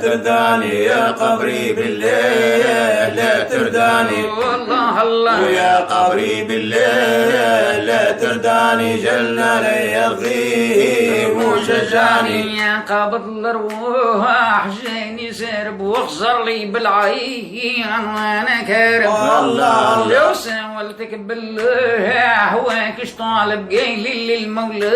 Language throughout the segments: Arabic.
ترداني يا قبري بالليل لا ترداني والله الله ويا قبري بالليل لا ترداني جل لي الغيم وشجاني يا قابض الارواح جاني سرب واخزر لي بالعين وانا كارم والله لو سولتك بالله هواكش طالب قايل للمولى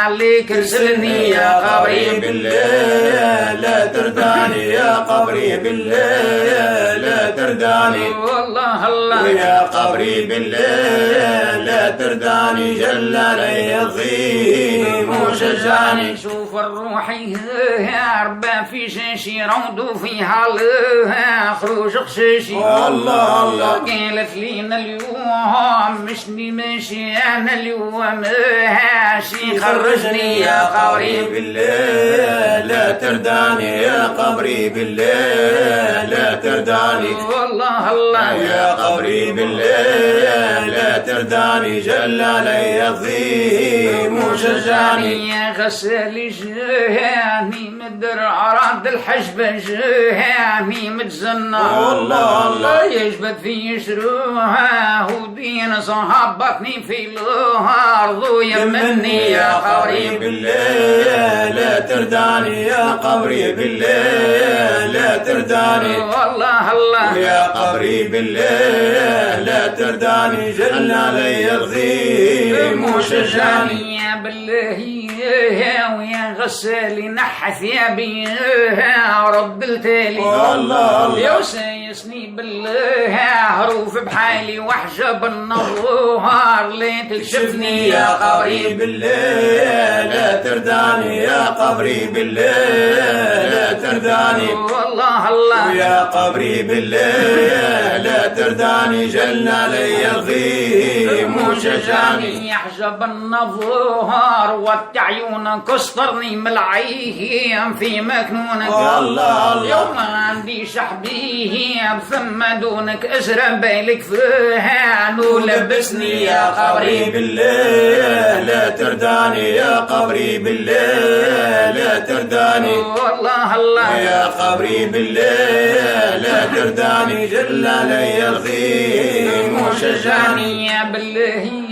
عليك ارسلني يا قبري بالليل لا ترداني يا قبري بالليل لا ترداني والله الله ويا قبري بالليل لا ترداني جل لي الغيم وشجاني شوف الروحي هربا في شاشي رودو في حالها خروج خشاشي والله الله قالت لينا اليوم مشني ماشي انا اليوم ماشي خرجني يا قبري بالليل لا ترداني يا قبري بالليل لا ترداني والله الله يا قبري بالليل لا ترداني جل لي الظيم وشجاني يا غسالي جهاني مدر عرض الحجب جهاني متزنى والله الله يجبد في يشروها ودين صحبتني في الارض ويمني يا قبري بالليل لا ترداني يا قبري بالليل لا ترداني والله الله يا قبري بالليل لا ترداني جل لي الغيم وشجاني يا بالله ويا غسالي نحى ثيابي رد التالي والله يا سايسني بالله هروف بحالي وحجب النظار ليه تكشفني يا قبري بالليل لا ترداني يا قبري بالليل لا ترداني والله الله يا قبري بالليل لا ترداني جل لي الغيم وشجاني يحجب النظار والتعيون كسطرني من العين في مكنونك والله الله يوم عندي شحبيه ثم دونك ازرى بالك فيها ولبسني يا قبري بالليل لا ترداني يا قبري بالليل لا ترداني والله الله يا قبري بالليل لا ترداني جل لي الغيم وشجاني يا بالله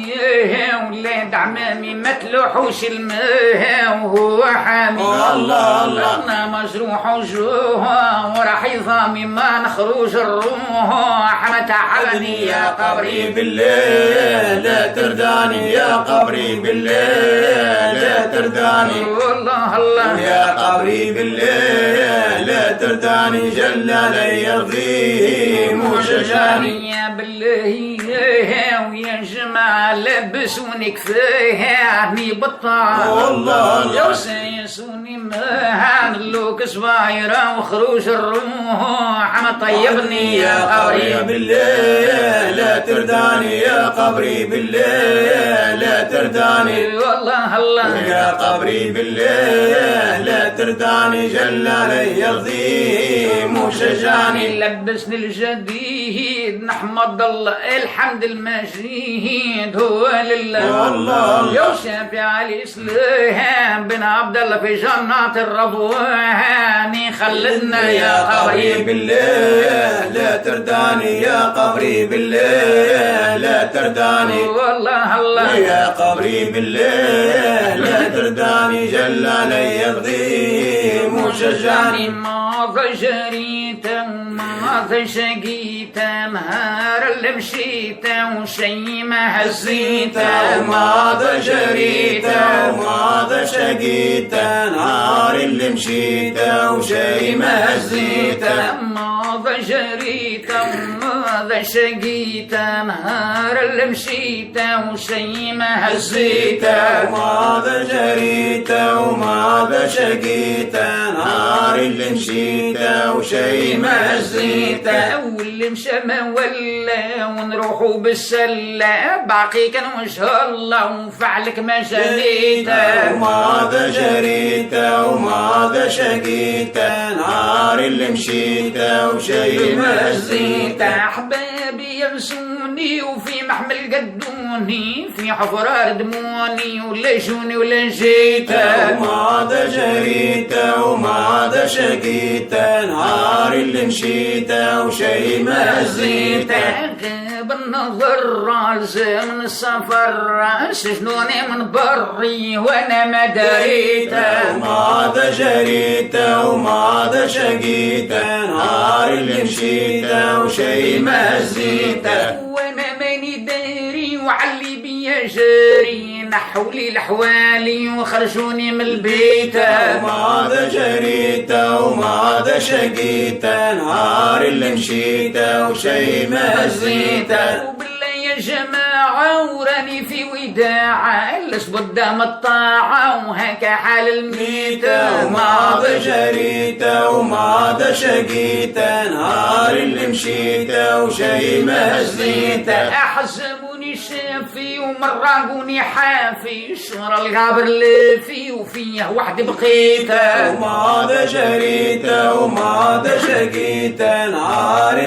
ولاد عمامي ما تلوحوش الماء وهو حامي والله الله انا مجروح وجوه وراح يضامي ما نخرج الروح ما تعبني يا قبري بالليل لا ترداني يا قبري بالليل لا ترداني والله الله يا قبري بالليل لا ترداني جل لي الغيم وشجاني يا بالله ويا جماعة لبسوني كفاية بطال والله يا سيسوني مهان اللوك صغيرة وخروج الروح ما طيبني يا قبري بالليل لا ترداني يا قبري بالليل لا ترداني والله الله يا قبري بالليل لا ترداني جل لي الغيم وشجاني لبسني الجديد نحمد الله الحمد المجيد هو لله والله يا شافع الاسلام بن عبد الله في جنات الرضوان خلدنا يا قبري بالليل لا ترداني يا قبري بالليل لا ترداني والله الله يا قبري بالليل لا ترداني جل لي الغيم وشجاني ماذا جريت ماذا شقيت نهار اللي مشيت وشي ما هزيت ماذا جريت وماذا شقيت نهار اللي مشيت وشي ما هزيت ماذا جريت ماذا شقيت نهار اللي مشيت وشي ما هزيت ماذا جريت وماذا شقيت نهار اللي مشيت وشي ما هزيت واللي مشى ما ولا ونروحوا بالسلة باقي كان وجه الله وفعلك ما جريت وماذا جريت وماذا شقيت نهار اللي مشيت وشي ما هزيت احبابي ينسوني وفي محمل قدوم خرجوني في حفرة ردموني ولا جوني ولا جيته وما جريته وما شقيته نهار اللي مشيته وشي ما زيته غاب النظر لازم من السفر سجنوني من بري وانا ما دريته وما جريته وما شقيته نهار اللي مشيته وشي ما زيته وانا ماني داري وعلي بيا جاري نحولي لحوالي وخرجوني من البيت وما جريته وما شقيته نهار اللي مشيته وشي ما زيته وبالله يا جماعة وراني في وداعة لش قدام الطاعة وهكا حال الميتة وما جريته وما شقيته نهار اللي مشيته وشي ما زيته أحسبوني شافي ومراقوني حافي شهر الغابر لافي وفيه وحدي بقيته وما جريته وما شقيته نهار